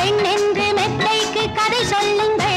பெண் என்று மெத்தைக்கு கதை சொல்லுங்கள்.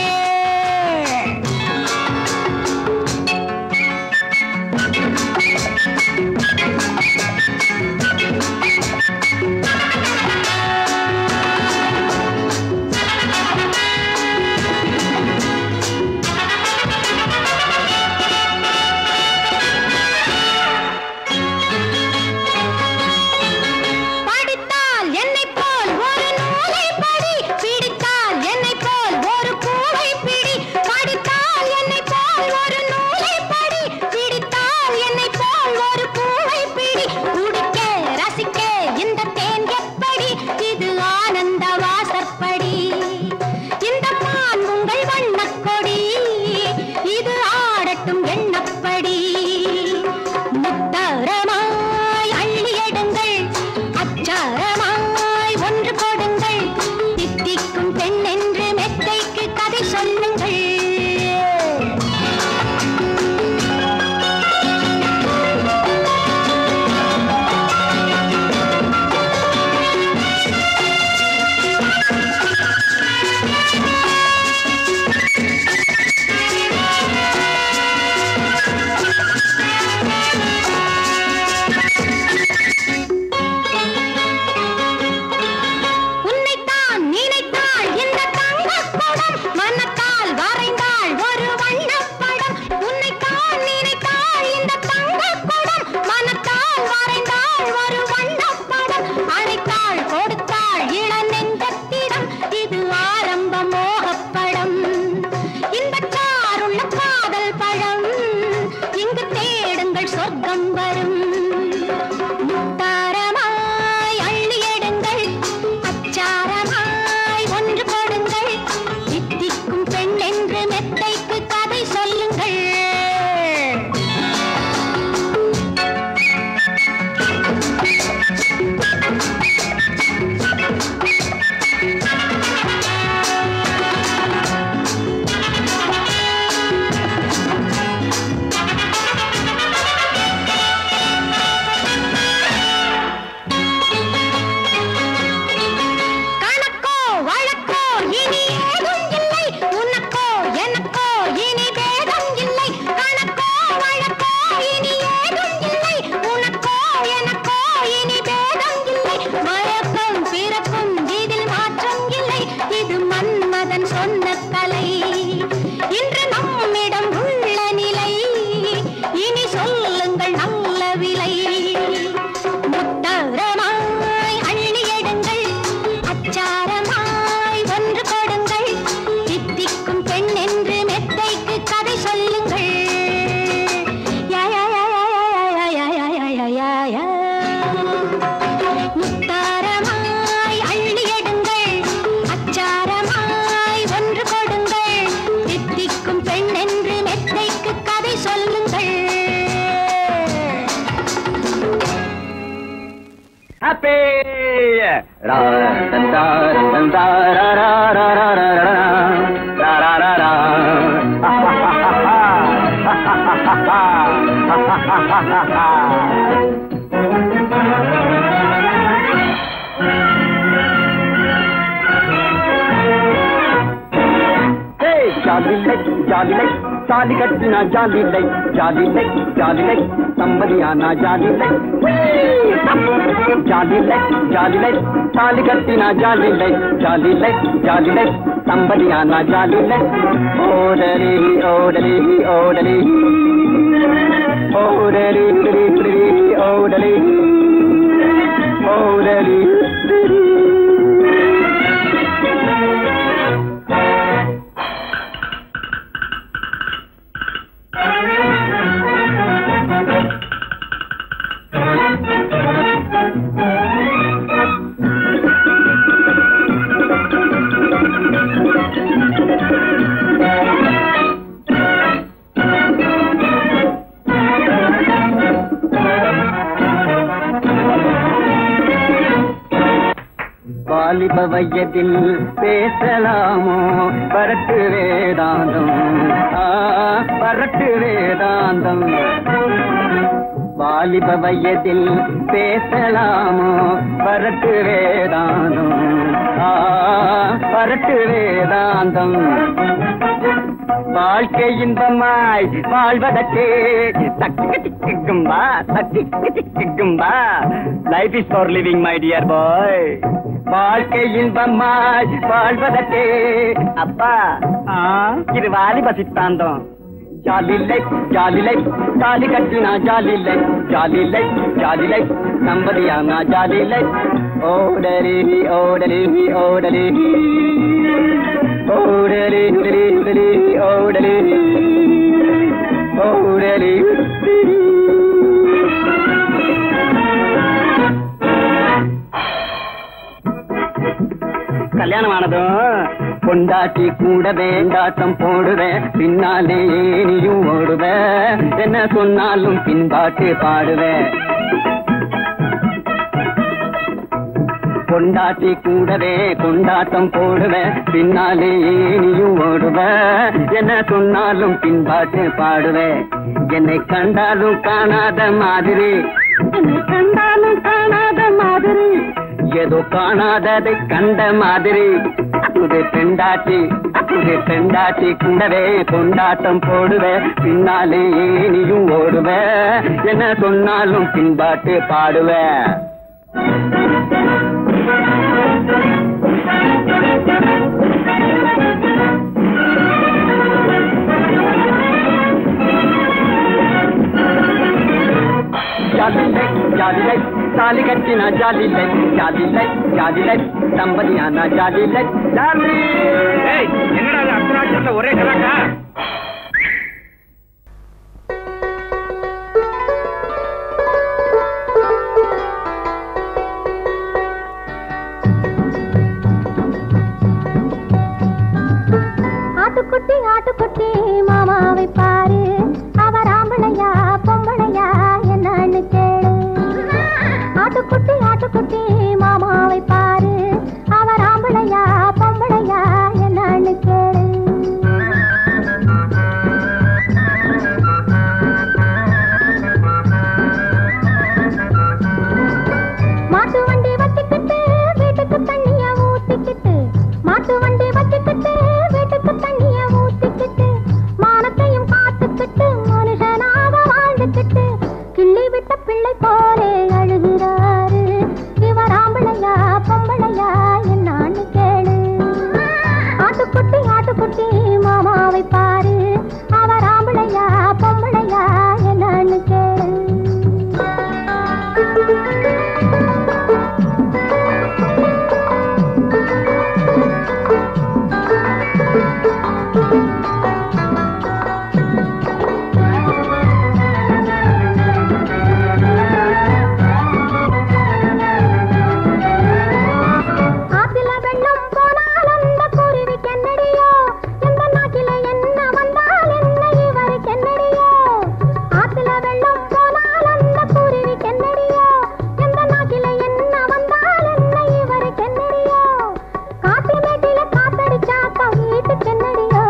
जाली कटना जाली लाई संबलियाना जाली लाई ताली कटना जाली लाई संबलियाना जाली लाई ओडली ओडली ओडली ओडली ओडली ओडली வாலிப வயதில் பேசலாமோ பரட்டு வேதாந்தம் பரட்டு வேதாந்தம் வாலிப வயதில் பேசலாமோ பரட்டு வேதாந்தம் வரட்டு வேதாந்தம். வாழ்க்கை இன்பமாய் வாழ்வதற்கே தக்கு திக்கும்பா தக்கு திக்கும்பா. Life is for living my dear boy. வாழ்க்கை இன்பமாய் வாழ்வதற்கே அப்பா இது வாலிப சித்தாந்தம். ஜாலி லைஃப் ஜாலி லைஃப் தாலி கட்டினா jolly life jolly life jolly life நம்பதியானா ஜாலி லைஃப். ஓடலி ஓடலி ஓடலி ஓடலி ஓடலி ஓடலி ஓடலி. கல்யாணம் ஆனதும் பொண்டாட்டி கூட வேண்டாட்டம் போடுவேன். பின்னாலே நீயும் ஓடுவேன். என்ன சொன்னாலும் பின்பாட்டு பாடுவேன். பொண்டாட்டி கூடவே கொண்டாட்டம் போடுவேன். பின்னாலே நீயும் ஓடுவேன். என்ன சொன்னாலும் பின்பாட்டு பாடுவேன். என்னை கண்டாலும் காணாத மாதிரி என்னை கண்டாலும் காணாத மாதிரி ஏதோ காணாததை கண்ட மாதிரி. புது பெண்டாட்டி புது பெண்டாட்டி கூடவே கொண்டாட்டம் போடுவேன். பின்னாலே நீயும் ஓடுவேன். என்ன சொன்னாலும் பின்பாட்டு பாடுவேன். ஜாலி லைஃப் ஜாலி லைஃப் தாலி கட்டினா jolly life jolly life jolly life தம்பதியானா ஜாலி லைஃப் ஜாலி. என்னடா அர்த்தநாட்சத்துல ஒரே கலாட்டா? ஆட்டுக்குட்டி ஆட்டுக்குட்டி மாமாவை பாரு. அவர் ஆம்பளையா பொம்பளையா என்னன்னு கேளு. ஆட்டுக்குட்டி ஆட்டுக்குட்டி மாமாவை பாரு. அவர் ஆம்பளையா பொம்பளையா என்னன்னு கேளு. மாட்டு வண்டி வச்சுக்கிட்டு வீட்டுக்கு தண்ணிய ஊத்திக்கிட்டு மாட்டு வண்டி வச்சுக்கிட்டு வீட்டுக்கு தண்ணிய ஊத்திக்கிட்டு மானத்தையும் காத்துக்கிட்டு மனுஷனாக வாழ்ந்துக்கிட்டு கிள்ளி விட்ட பிள்ளை போலே அழுகிறாரு. இவர் ஆம்பளையா பொம்பளையா என்னான்னு கேளு. ஆட்டுக்குட்டி ஆட்டுக்குட்டி மாமாவை பாரு. அவர் ஆம்பளையா பொம்பளையா என்னான்னு கேளு. ஆத்துல வெள்ளம் போனால் அந்த குருவிக்கு என்னடியோ, எந்த நாட்டில என்ன வந்தால் என்ன இவருக்கு என்னடியோ. ஆத்துல வெள்ளம் போனால் அந்த குருவிக்கு என்னடியோ, எந்த நாட்டில என்ன வந்தால் என்ன இவருக்கு என்னடியோ. காட்டு மேட்டில காத்தடிச்சாக்கா வீட்டுக்கு என்னடியோ,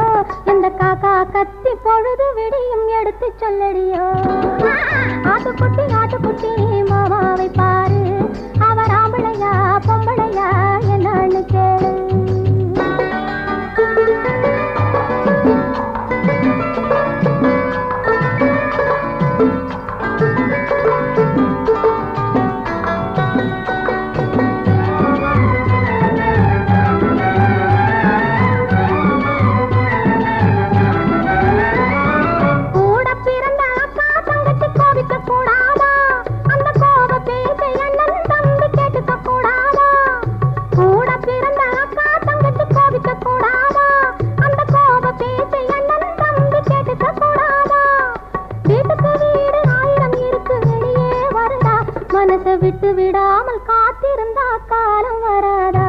எந்த காக்கா கத்தி பொழுது விடியும் எடுத்து சொல்லடியோ. ஆட்டுக்குட்டி ஆட்டுக்குட்டி மாமாவை பாரு. அவர் ஆம்பளையா பொம்பளையா என்னன்னு கேளு. கூட பிறந்த அக்கா தங்கச்சி கோபிக்க கூடாதா, அந்த கோப பேச்சை அண்ணன் தம்பி கேட்டுக்க கூடாதா. கூட பிறந்த அக்கா தங்கச்சி கோபிக்க கூடாதா, அந்த கோப பேச்சை அண்ணன் தம்பி கேட்டுக்க கூடாதா. வீட்டுக்கு வீடு 1000 இருக்கு வெளியே வருதா, மனசை விட்டு விடாமல் காத்திருந்தா காலம் வராதா.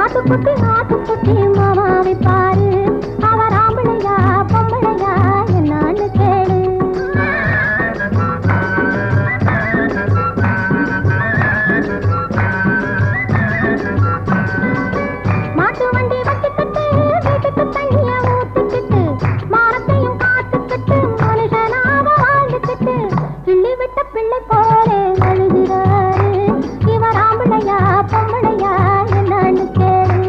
ஆட்டுக்குட்டி ஆட்டுக்குட்டி மாமாவை பாரு. அவர் ஆம்பளையா பொம்பளையா என்னான்னு கேளு. மாட்டு வண்டி வச்சுக்கிட்டு வீட்டுக்கு தண்ணிய ஊத்திக்கிட்டு மானத்தையும் காத்துக்கிட்டு மனுஷனாக வாழ்ந்துக்கிட்டு கிள்ளி விட்ட பிள்ளை போலே அழுகிறாரு. இவர் ஆம்பளையா பொம்பளையா என்னன்னு கேளு.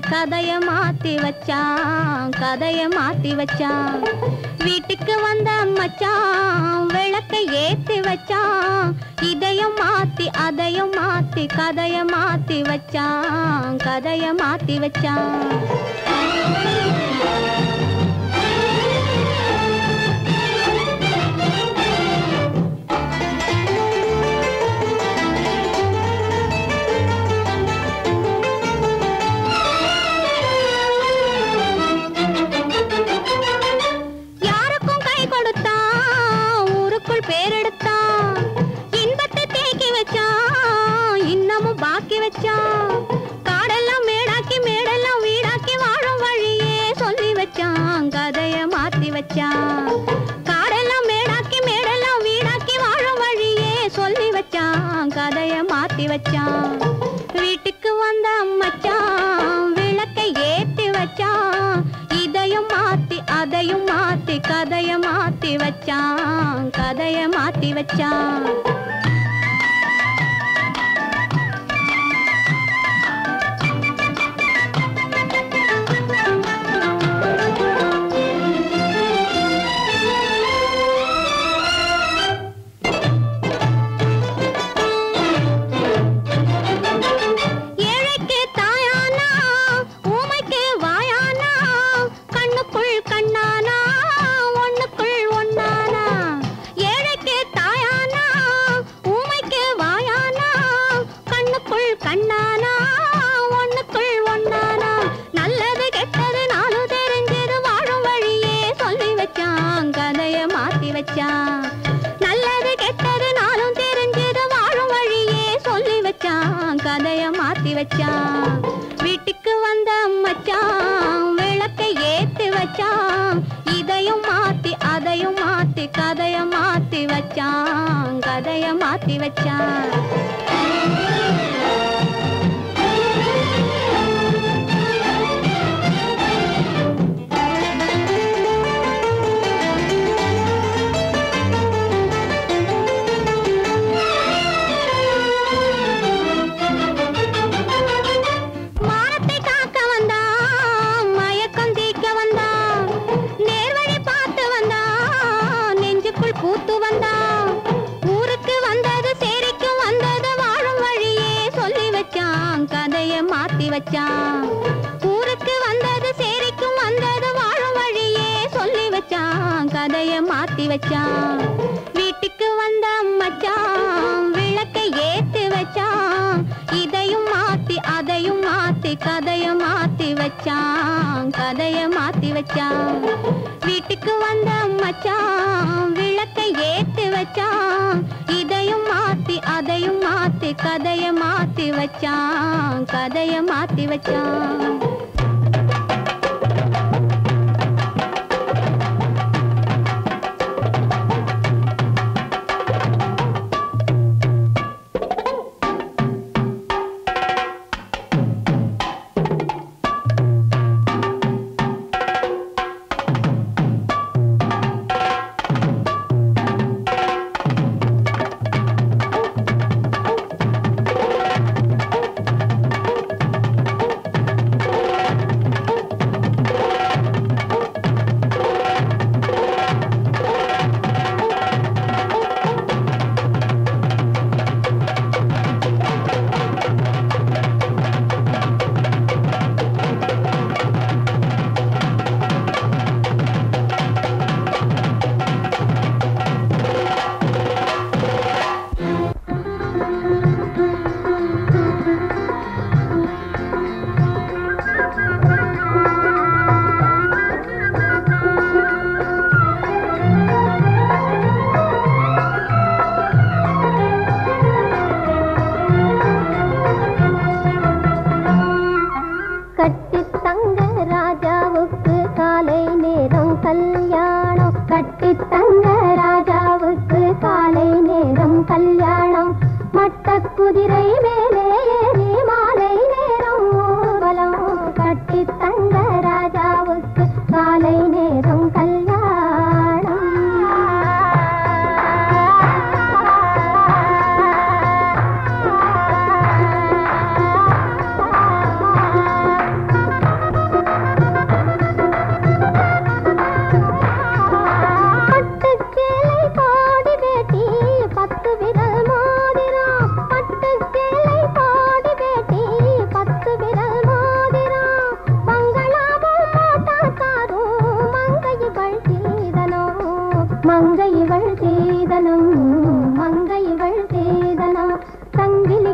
கதைய மாத்தி வச்சான், கதைய மாத்தி வச்சான். வீட்டுக்கு வந்த மச்சான் விளக்கை ஏத்தி வச்சான். இதையும் மாத்தி அதையும் மாத்தி கதைய மாத்தி வச்சான், கதைய மாத்தி வச்சான். காடெல்லாம் மேடாக்கி மேடெல்லாம் வீடாக்கி வாழும் வழியே சொல்லி வச்சான், கதைய மாத்தி வச்சான். காடெல்லாம் மேடாக்கி மேடெல்லாம் வீடாக்கி வாழும் வழியே சொல்லி வச்சான், கதைய மாத்தி வச்சான். வீட்டுக்கு வந்த மச்சான் விளக்கை ஏத்தி வச்சான். இதையும் மாத்தி அதையும் மாத்தி கதைய மாத்தி வச்சான், கதைய மாத்தி வச்சான். நல்லது கெட்டது நாளும் தெரிஞ்சது வாழும் வழியே சொல்லி வச்சான், கதைய மாத்தி வச்சான். வீட்டுக்கு வந்த மச்சான் விளக்கை ஏத்தி வச்சான். இதையும் மாத்தி அதையும் மாத்தி கதைய மாத்தி வச்சான், கதைய மாத்தி வச்சான். பூத்து வந்தான் ஊருக்கு வந்தது சேரிக்கும் வந்தது வாழும் வழியே சொல்லி வச்சான், கதைய மாத்தி வச்சான். ஊருக்கு வந்தது சேரிக்கும் வந்தது வாழும் வழியே சொல்லி வச்சான், கதைய மாத்தி வச்சான். வீட்டுக்கு வந்த மச்சான் விளக்கை ஏத்தி வச்சான். இதையும் மாத்தி அதையும் மாத்தி கதைய மாத்தி வச்சான், கதைய மாத்தி வச்சான். வீட்டுக்கு வந்த மச்சான் விளக்கை ஏத்தி வச்சான். இதையும் மாத்தி அதையும் மாத்தி கதைய மாத்தி வச்சான், கதைய மாத்தி வச்சான்.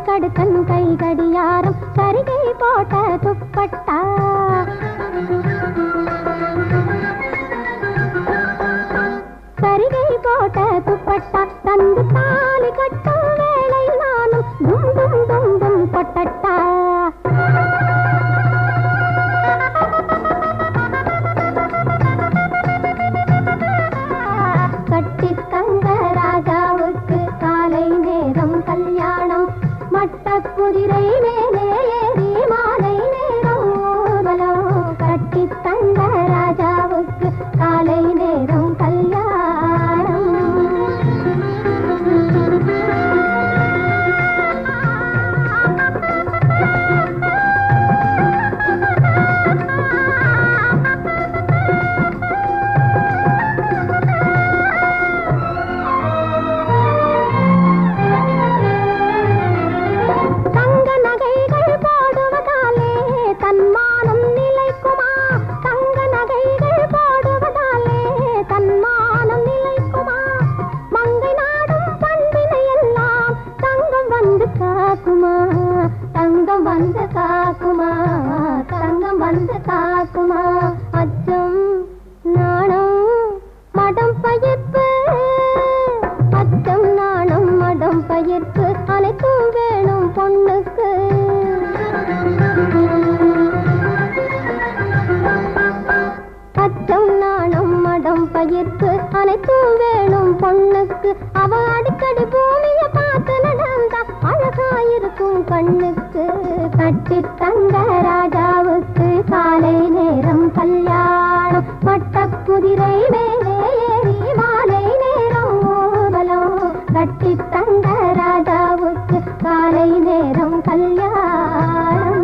கடுக்கன் கை கடியாரம் சரிகை போட்ட துப்பட்டா சரிகை போட்ட துப்பட்டா தந்து தாலி கட்டும் வேளை நானும் தும் தும் தும் தும் கொட்டட்டா கட்டி தங்க ராஜாவுக்கு காலை நேரம் கல்யாணம் மட்ட குதிரை மேலே ஏறி மாலை நேரம் ஊர்வலம் கட்டி தங்க ராஜாவுக்கு காலை நேரம் கல்யாணம் தங்கம் வந்து காக்குமா அச்சம் நாணம் மடம் பயிர்ப்பு அச்சம் நாணம் மடம் பயிர்ப்பு அனைத்தும் வேணும் பொண்ணுக்கு அச்சம் நாணம் மடம் பயிர்ப்பு அனைத்தும் வேணும் பொண்ணுக்கு அவ அடிக்கடி பூமியை பார்த்து நடந்தா அழகாயிருக்கும் கண்ணுக்கு கட்டி தங்க ராஜாவுக்கு காலை நேரம் கல்யாணம் மட்ட குதிரை மேலே ஏறி மாலை நேரம் ஊர்வலம் கட்டி தங்க ராஜாவுக்கு காலை நேரம் கல்யாணம்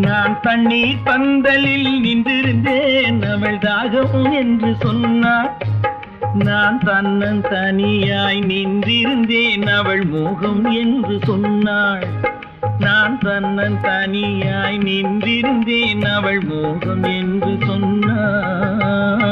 நான் தண்ணீர் பந்தலில் நின்றிருந்தேன் அவள் தாகம் என்று சொன்னாள் நான் தன்னன் தனியாய் நின்றிருந்தேன் அவள் மோகம் என்று சொன்னாள் நான் தன்னன் தனியாய் நின்றிருந்தேன் அவள் மோகம் என்று சொன்னாள்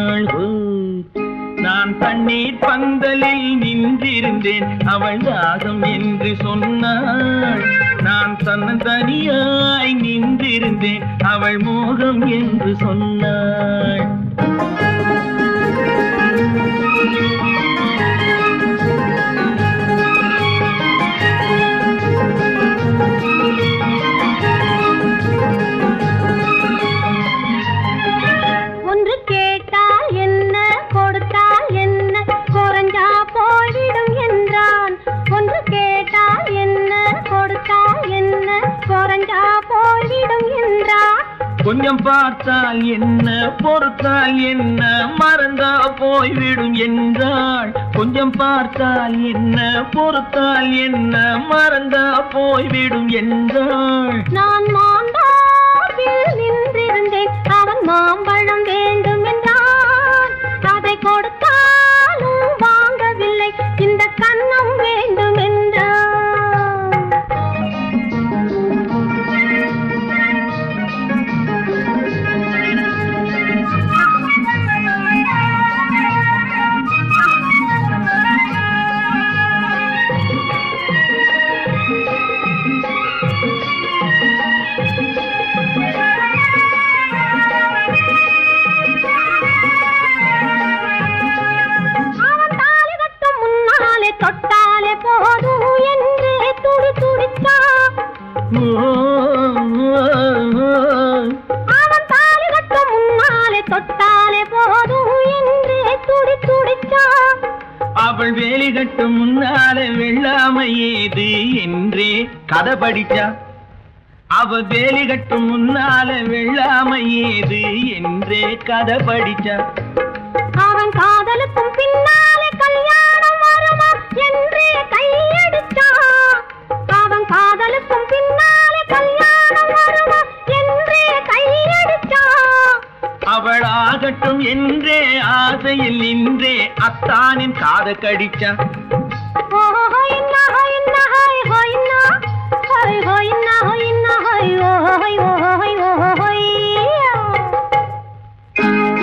நான் தண்ணீர் பந்தலில் நின்றிருந்தேன் அவள் தாகம் என்று சொன்னாள் நான் தன்னன் தனியாய் நின்றிருந்தேன் அவள் மோகம் என்று சொன்னாள் ஒன்று கேட்டால் என்ன கொடுத்தால் என்ன குறைஞ்சா போய்விடும் என்றான் ஒன்று கேட்டால் என்ன கொடுத்தால் என்ன குறைஞ்சா போய்விடும் என்றான் கொஞ்சம் பார்த்தால் என்ன பொறுத்தால் என்ன மறந்தா போய்விடும் என்றாள் கொஞ்சம் பார்த்தால் என்ன பொறுத்தால் என்ன மறந்தா போய்விடும் என்றாள் நான் மாந்தாவில் நின்றிருந்தேன் அவன் மாம்பழம் வேண்டும் என்றான் அதை கொடுத்தாலும் வாங்கவில்லை இந்த கன்னம் வேண்டும் என்றான் தொட்டாலே போதும் என்றே துடி துடிச்சான். அவள் வேலி கட்டும் முன்னால வெள்ளாமை ஏது என்றே கதை படிச்சா. அவ வேலி கட்டும் முன்னால வெள்ளாமை ஏது என்றே கதை படிச்சா. அவன் காதலுக்கும் பின்னாலே கல்யாணம் வருமா என்றே கையடிச்சான். அவன் காதலுக்கும் பின்னாலே கல்யாணம் வருமா என்றே கையடிச்சான். அவள் ஆகட்டும் என்றே ஆசையில் நின்றே அத்தானின் காதை கடிச்சா.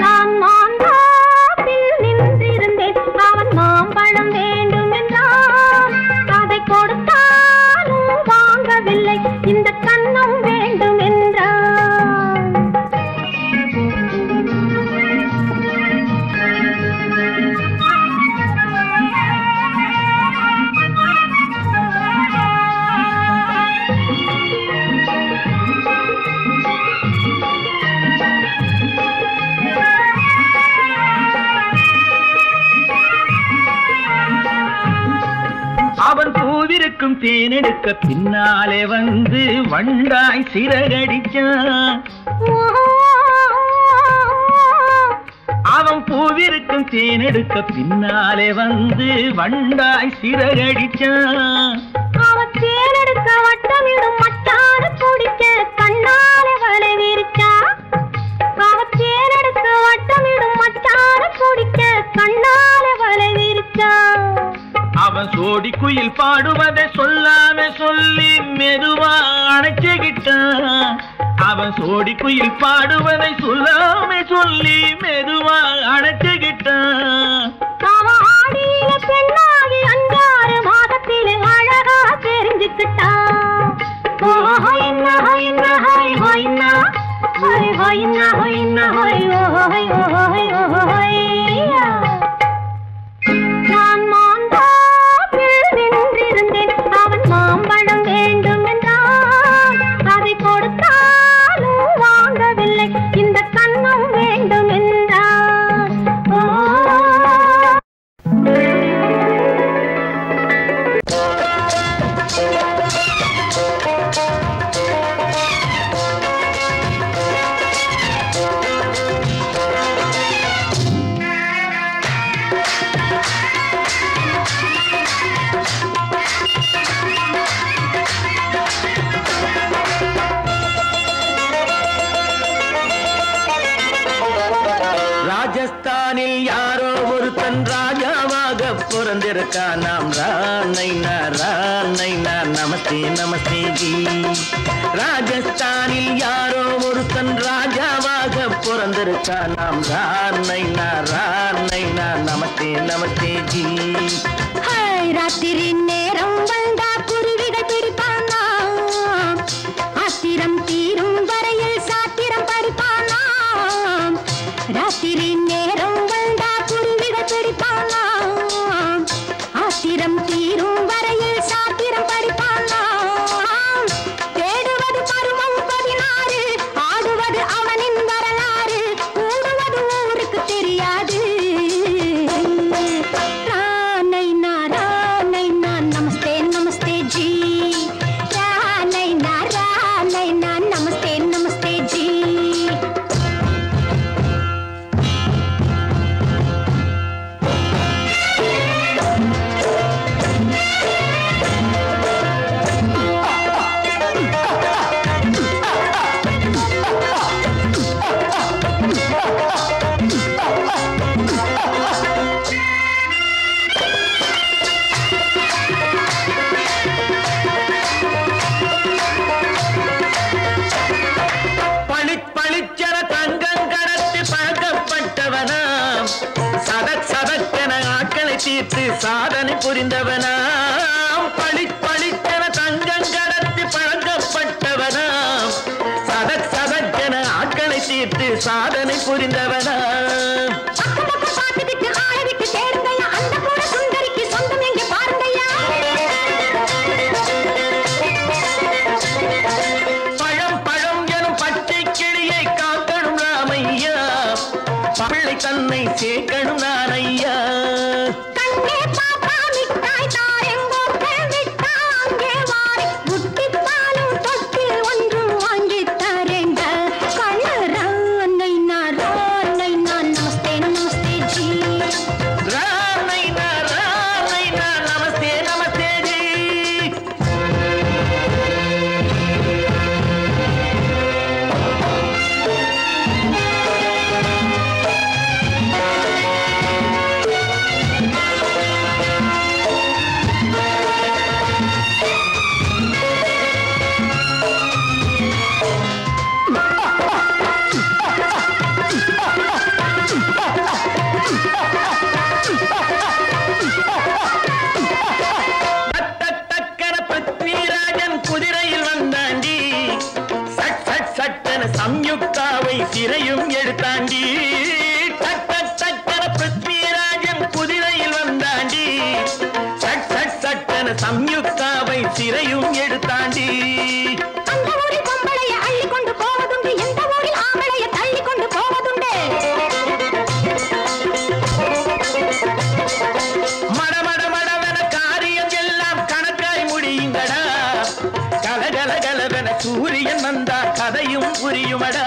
நான் மாந்தாப்பில் நின்றிருந்தேன். அவன் மாம்பழம் வேண்டும் என்றான். அதை கொடுத்தாலும் வாங்கவில்லை. இந்த கன்னம் வேண்டும் என்றான். அவன் பூவிருக்கும் தேனெடுக்க பின்னாலே வந்து வண்டாய் சிறகடிச்சான். அவன் பூவிருக்கும் தேனெடுக்க பின்னாலே வந்து வண்டாய் சிறகடிச்சான். அவன் தேனெடுக்க வட்டமிடும் மட்டான குடிக்க கண்ணாலே வலை விரிச்சா. அவன் தேனெடுக்க வட்டமிடும் மட்டான குடிக்க கண்ணாலே வலை விரிச்சா. அவன் சோடி குயில் பாடுவதை சொல்லாம சொல்லி மெதுவா அணைச்சுக்கிட்டான். அவன் சோடி குயில் பாடுவதை சொல்லாம சொல்லி மெதுவா அணைச்சுக்கிட்டான். அவன் ஆடியில பெண்ணாகி 5-6 மாதத்திலே அழகா தெரிஞ்சுக்கிட்டான். நான் மாந்தாப்பில் நின்றிருந்தேன். அவன் மாம்பழம் வேண்டும் என்றான். அதை கொடுத்தாலும் வாங்கவில்லை. இந்த கன்னம் வேண்டும் என்றான். ராஜஸ்தானில் யாரோ ஒருத்தன் ராஜாவாக பிறந்திருக்கா. நாம் ராணைனா ராணைனா நமஸ்தே நமஸ்தே ஜி. ராஜஸ்தானில் யாரோ ஒருத்தன் ராஜாவாக பிறந்திருக்கா. நாம் ராணைனா ராணைனா நமஸ்தே நமஸ்தே ஜி. ராத்திரி நேரம் வந்தா குருவிகள் பிடிப்பானா. ஆத்திரம் தீரும் வரையில் சாத்திரம் படிப்பானா. ராத்திரி நேரம் வந்தா குருவிகள் பிடிப்பானா. ஆத்திரம் தீரும் வரையில் சாத்திரம் படிப்பானா. தேடுவது பருவம் 16. ஆடுவது அவனின் வரலாறு. கூடுவது ஊருக்கு தெரியாது. நமஸ்தே நமஸ்தே ஜி. நமஸ்தே நமஸ்தே ஜி. பளிச்சர தங்கம் கடத்தி பழக்கப்பட்டவனாம். சதக் சதக்கென ஆட்களை தீர்த்து சாதனை புரிந்தவனாம். பளிச்சர தங்கம் கடத்தி பழக்கப்பட்டவனாம். சதக் சதக்கென ஆட்களை தீர்த்து சாதனை புரிந்தவனாம். பழம் பழம் எனும் பச்சை கிளியை காக்கணும் ராமையா. தன்னை சேர்க்கணும் நான் ஐயா. கண்ணே பாப்பா மிட்டாய் தாரெங்கோ விட்டா அங்கே வாரி புட்டிப்பாலும் தொட்டு ஒன்று வாங்கி தரேங்க. கண்ணு ரானை நான் நமஸ்தே நமஸ்தே ஜி. ரானை நான் நமஸ்தே நமஸ்தே ஜி. குதிரையில் வந்தாண்டி சட் சட் சட்டன சம்யுக்தாவை சிறையும் எடுத்தாண்டி. டக் டக் டக்கன பிருத்விராஜன் குதிரையில் வந்தாண்டி சட் சட் சட்டன சம்யுக்தாவை சிறையும் எடுத்தாண்டி. அந்த ஊரில் பொம்பளைய அள்ளி கொண்டு போவதுண்டு, எந்த ஊரில் ஆம்பளைய தள்ளி கொண்டு போவதுண்டு. மடமட மடவன காரியம் எல்லாம் கணக்காய் முடியுங்கடா. கலகலகலவன சூரியன் வந்தா கதையும் புரியுமடா.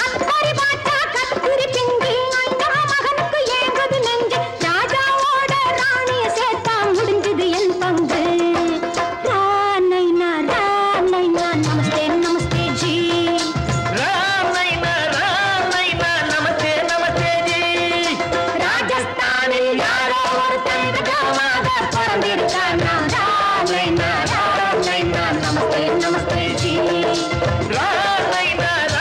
அக்கறை பாட்டா கத்திரி பிங்கி அந்த மகனுக்கு ஏங்குது நெஞ்சு. ராஜாவோட ராணிய சேர்த்தா முடிஞ்சது என் பங்கு. ரானை நான் நமஸ்தே நமஸ்தே ஜி. ரானை நான் நமஸ்தே நமஸ்தே ஜி. ராஜஸ்தானில் யாரோ ஒருத்தன் ராஜாவாக பிறந்திருக்கானா. ரானை நான் நமஸ்தே நமஸ்தே ஜி. ரானை நான்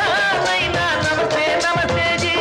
நமஸ்தே நமஸ்தே ஜி.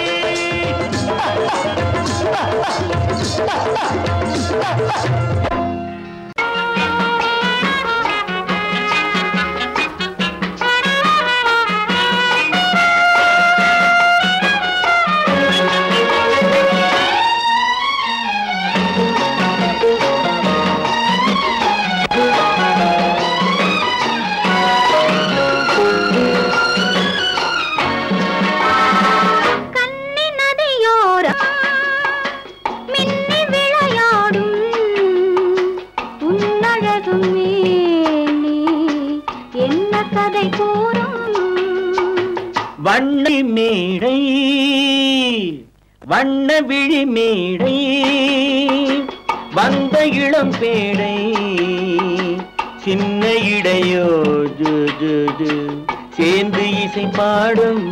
கன்னி நதியோரம் மின்னி விளையாடும் உன்னழகும் மேனி என்ன கதை கூறும். வண்ண மேடை வண்ண விழி மேடை வந்த இளம் பேடை சின்ன இடையோ ஜு ஜு ஜு சேர்ந்து இசை பாடும்.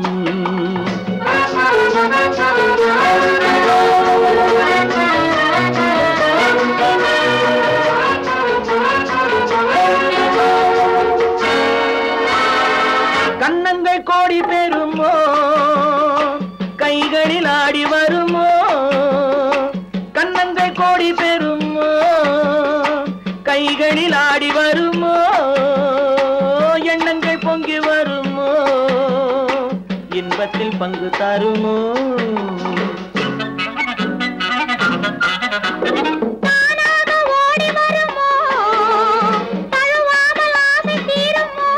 கன்னங்கள் கோடி பெறுமோ கைகளில் ஆடி வருமோ. கன்னங்கள் கோடி பெறுமோ கைகளில் ஆடி வருமோ. எண்ணங்கள் பொங்கி வருமோ இன்பத்தில் பங்கு தருமோ. தானாக ஓடி வருமோ தழுவாமல் ஆசை தீருமோ.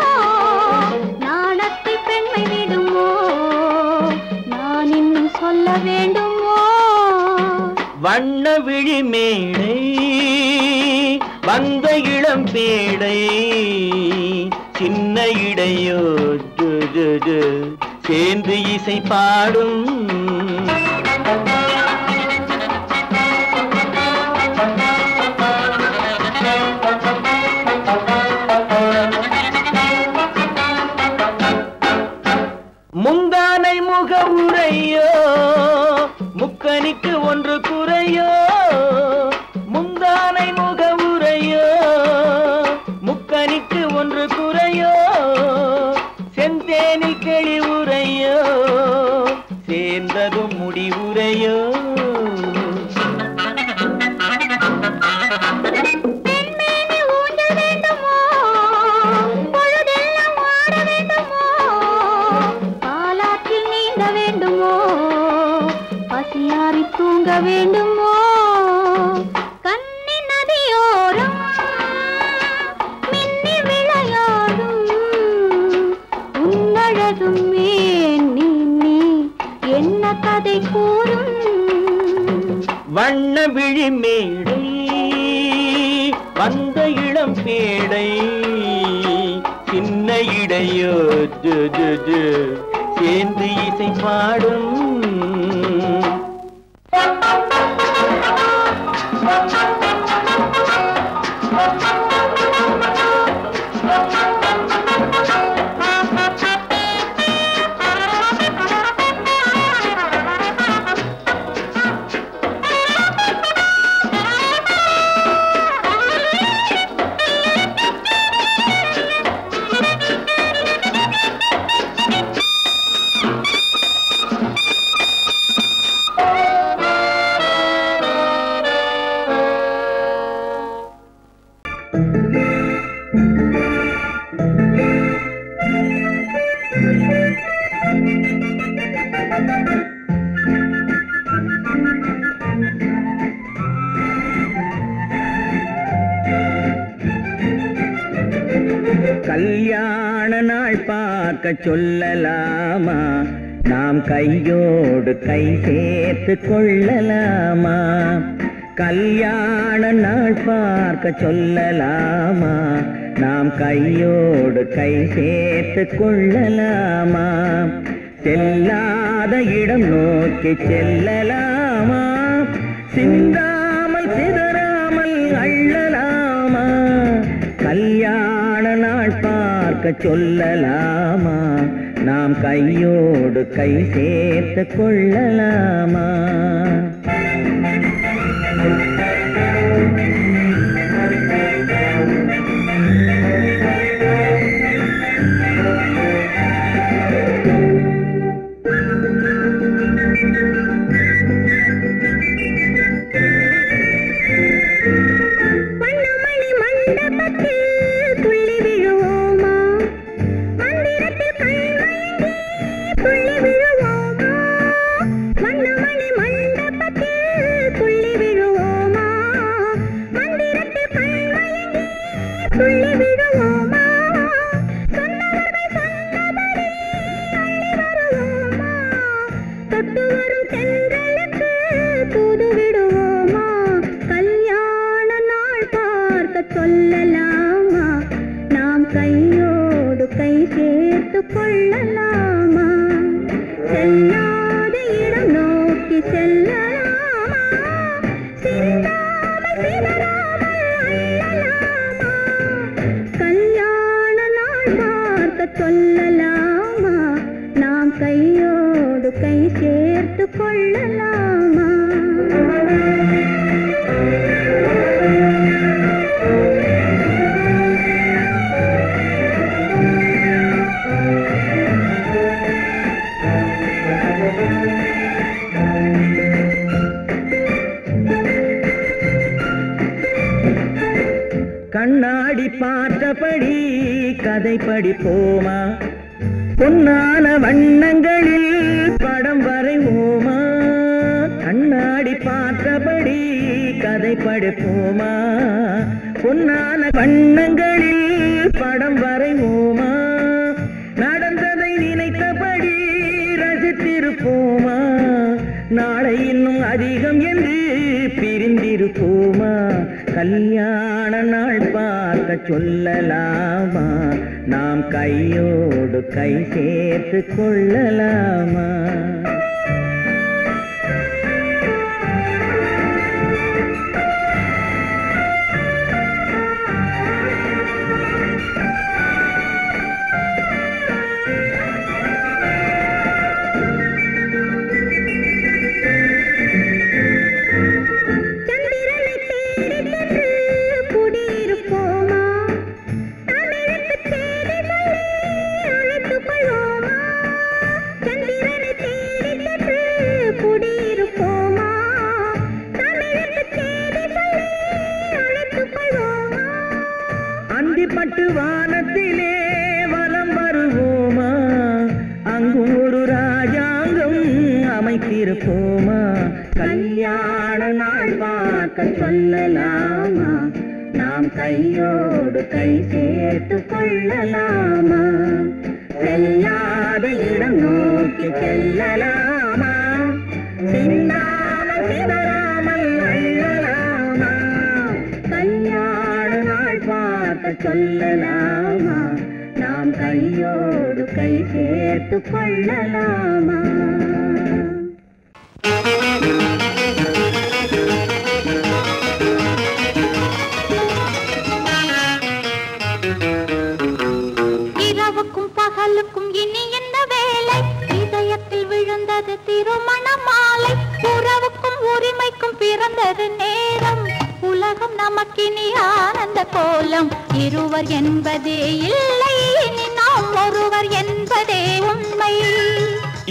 நாணத்தை பெண்மை விடுமோ நான் இன்னும் சொல்ல வேண்டுமோ. வண்ண விழி மேடை வந்த இளம் பேடை சின்ன இடையோ ஜு ஜு ஜு சேர்ந்து இசை பாடும். முந்தானை முக உரையோ முக்கனிக்கு ஒன்று குறையோ. முந்தானை முக உரையோ முக்கனிக்கு ஒன்று குறையோ. செந்தேனில் கிளி உரையோ சேர்ந்ததும் முடிவுரையோ. பெண்மேனி ஊஞ்சல் வேண்டுமோ பொழுதெல்லாம் ஆட வேண்டுமோ. பாலாற்றில் நீந்த வேண்டுமோ பசியாறி தூங்க வேண்டுமோ. கன்னி நதியோரம் மின்னி விளையாடும் உன்னழகும் மேனி என்ன கதை கூறும் வண்ண விழி மேடை வந்த இளம் பேடை சின்ன இடையோ சேர்ந்து இசை பாடும் கல்யாண நாள் பார்க்க சொல்லலாமா நாம் கையோடு கை சேர்த்து கொள்ளலாமா கல்யாண நாள் பார்க்க சொல்லலாமா நாம் கையோடு கை சேர்த்து கொள்ளலாமா செல்லாத இடம் நோக்கி செல்லலாமா சிந்தாமல் சிதறாமல் அள்ளலாமா கல்யாண நாள் பார்க்க சொல்லலாமா நாம் கையோடு கை சேர்த்து கொள்ளலாமா கண்ணாடி பார்த்தபடி கதை படிப்போமா பொன்னான வண்ணங்களில் படம் வரைவோமா கண்ணாடி பார்த்தபடி கதை படிப்போமா பொன்னான வண்ணங்களில் படம் வரைவோமா நடந்ததை நினைத்தபடி ரசித்திருப்போமா நாளை இன்னும் அதிகம் என்று பிரிந்திருப்போமா கல்யாண நாள் பார்க்க சொல்லலாமா நாம் கையோடு கை சேர்த்து கொள்ளலாமா பட்டு வானத்திலே வலம் வருவோமா அங்கும் ஒரு ராஜாங்கம் அமைத்திருப்போமா கல்யாண நாள் பார்க்க சொல்லலாமா நாம் கையோடு கை சேர்த்து கொள்ளலாமா செல்லாத இடம் நோக்கி செல்லலாமா வைத்துக் கொள்ளலாமா? இரவுக்கும் பகலுக்கும் இனி என்ன வேலை? இதயத்தில் விழுந்தது திருமண மாலை. உறவுக்கும் உரிமைக்கும் பிறந்தது நேரம். உலகம் நமக்கினி ஆனந்த கோலம். இருவர் என்பதே இல்லை, இனி நாம் ஒருவர் என்பதே உண்மை.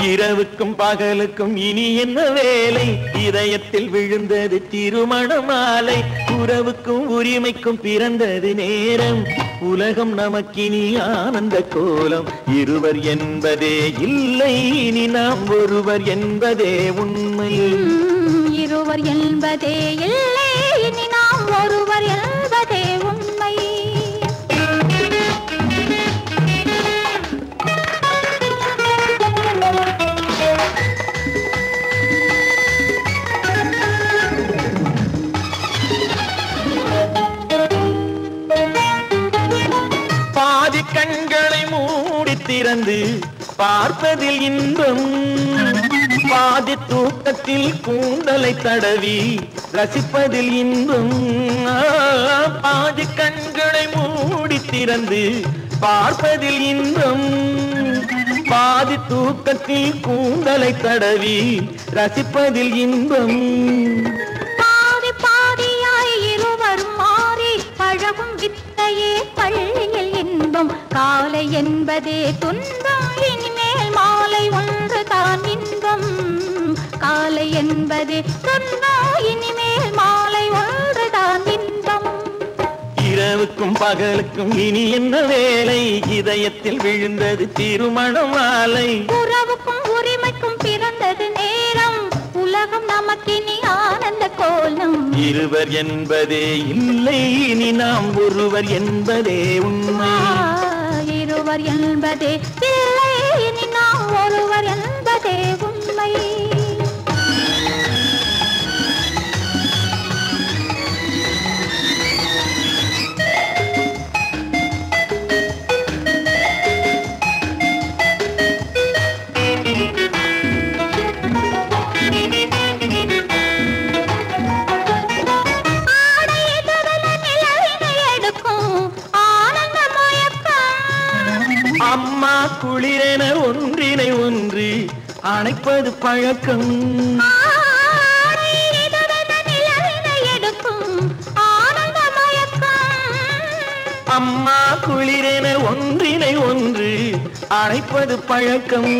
இரவுக்கும் பகலுக்கும் இனி என்ன வேலை? இதயத்தில் விழுந்தது திருமண மாலை. உறவுக்கும் உரிமைக்கும் பிறந்தது நேரம். உலகம் நமக்கினி ஆனந்த கோலம். இருவர் என்பதே இல்லை, இனி நாம் ஒருவர் என்பதே உண்மை. இருவர் என்பதே இல்லை, இனி நாம் ஒருவர் என்பதே உண்மை. பாதி கண்களை மூடி திறந்து பார்ப்பதில் இன்பம். பாதி தூக்கத்தில் கூந்தலை தடவி ரசிப்பதில் இன்பம். பாதி கண்களை மூடி திறந்து பார்ப்பதில் இன்பம். பாதி தூக்கத்தில் கூந்தலை தடவி ரசிப்பதில் இன்பம். பாதி பாதியாய் இருவரும் மாறி பழகும் வித்தையே பள்ளியில் இன்பம். காலை என்பதே துன்பம், இனிமேல் மாலை ஒன்று தான் இன்பம். காலை என்பதே துன்பம், இனிமேல் மாலை ஒன்று தான் இன்பம். இரவுக்கும் பகலுக்கும் இனி என்ன வேலை? இதயத்தில் விழுந்தது திருமண மாலை. உறவுக்கும் உரிமைக்கும் பிறந்தது நேரம். உலகம் நமக்கினி ஆனந்த கோலம். இருவர் என்பதே இல்லை, இனி நாம் ஒருவர் என்பதே உண்மை. இருவர் என்பதே இல்லை, இனி நாம் ஒருவர் என்பதே உண்மை. அம்மா குளிரென ஒன்றினை ஒன்று அணைப்பது பழக்கம். அம்மா குளிரென ஒன்றினை ஒன்று அணைப்பது பழக்கம்.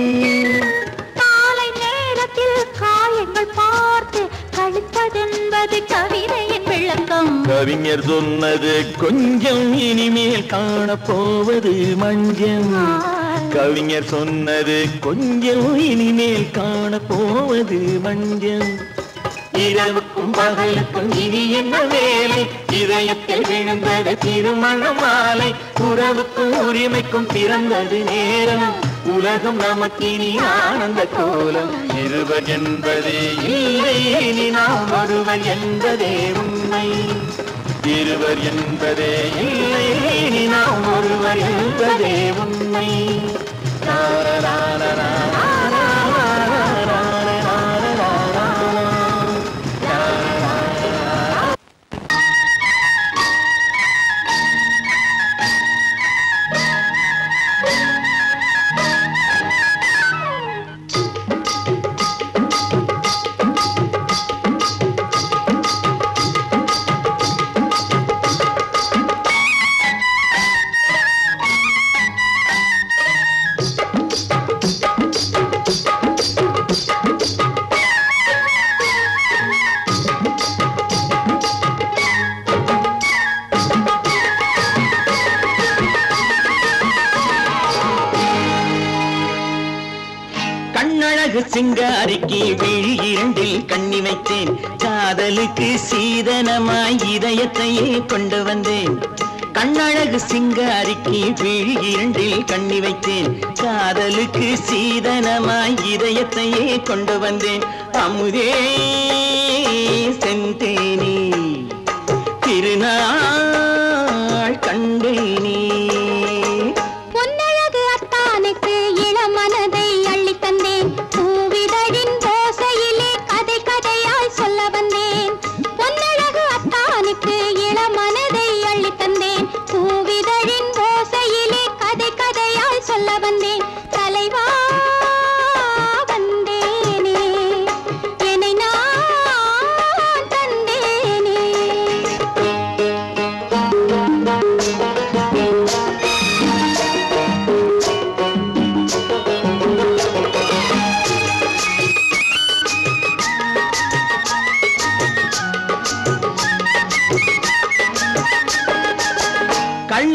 காலை நேரத்தில் காயங்கள் பார்த்து கழிப்பதென்பது கவிதையின் விளக்கம். கவிஞர் சொன்னது கொஞ்சம், இனிமேல் காணப்போவது மஞ்சம். கவிஞர் சொன்னது கொஞ்சம், இனிமேல் காணப்போவது மஞ்சம். இரவுக்கும் பகலுக்கும் இனி என்ன வேலை? இதயத்தில் விழுந்தது திருமண மாலை. உறவுக்கும் உரிமைக்கும் பிறந்தது நேரம். உலகம் நமக்கினி ஆனந்த கோலம். இருவர் என்பதே இல்லை, இனி நாம் ஒருவர் என்பதே உண்மை. இருவர் என்பதே இல்லை, இனி நாம் ஒருவர் என்பதே உண்மை. சிங்காரிக்கு விழி இரண்டில் கண்ணி வைத்தேன். காதலுக்கு சீதனமாய் இதயத்தையே கொண்டு வந்தேன். கண்ணழகு சிங்காரிக்கு விழி இரண்டில் கண்ணி வைத்தேன். காதலுக்கு சீதனமாய் இதயத்தையே கொண்டு வந்தேன். அமுதே செந்தேனே திருநாள் கண்டேனே. பொன்னழகு அத்தானுக்கு இளமனதை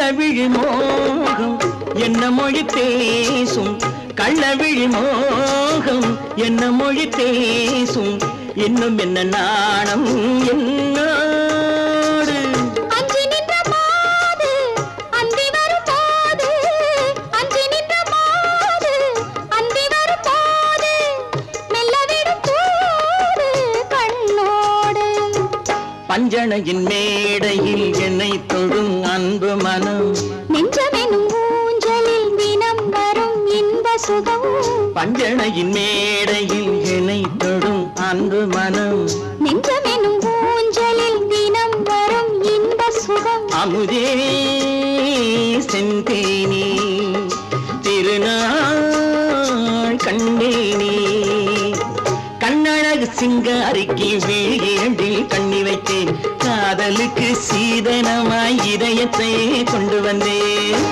கள்ளவிழி மோகம் என்ன மொழி பேசும் கள்ளவிழி மோகம் என்ன மொழி பேசும் இன்னும் என்ன நாணம் என்னோடு அஞ்சி நின்ற மாது அந்தி வரும் போது அஞ்சி நின்ற மாது அந்தி வரும் போது மெல்ல விடும் போது கண்ணோடு பஞ்சணையின் மேடையில் என்னை தொடும் அன்பு மனம் நெஞ்சமெனும் ஊஞ்சலில் தினம் வரும் இன்ப சுகம் பஞ்சணையின் மேடையில் என்னை தொடும் அன்பு மனம் நெஞ்சமெனும் ஊஞ்சலில் தினம் வரும் இன்ப சுகம் அமுதே செந்தேனே திருநாள் கண்டேனே கண்ணழகு சிங்காரிக்கு விழியண்டில் கண்ணி வைத்தேன் காதலுக்கு சீதனமாய் இதயத்தை கொண்டு வந்தேன்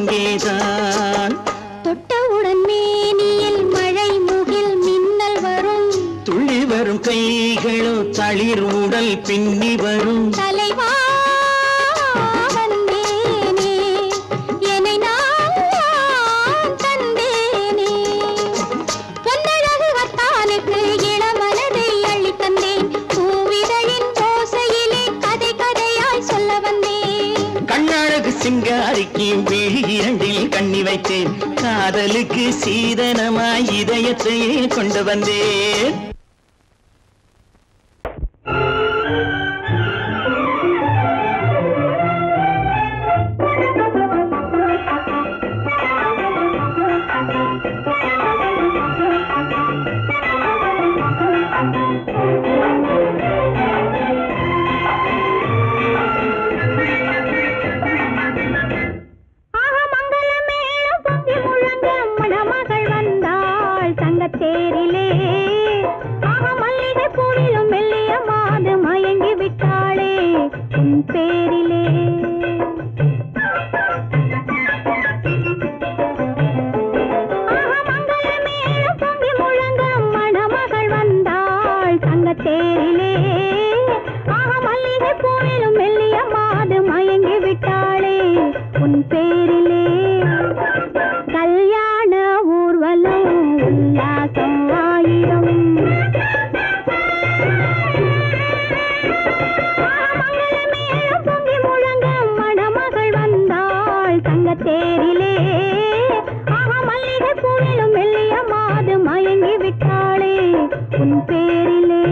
அங்கேதான் தொட்டவுடன் மேனியில் மழை முகில் மின்னல் வரும் துள்ளி வரும் கைகளோ தளிர் உடல் பின்னி வரும் தலைவா வந்தேனே என்னை நான் தந்தேனே பொன்னழகு வத்தானுக்கு இளமனதை அள்ளி தந்தேன் பூவிதழின் ஓசையிலே கதை கதையாய் சொல்ல வந்தேன் கண்ணழகு சிங்காரிக்கு விழி இரண்டில் கண்ணி வைத்தேன் காதலுக்கு சீதனமாய் இதயத்தையே கொண்டு வந்தேன் மயங்கி விட்டாளே உன் பேரிலே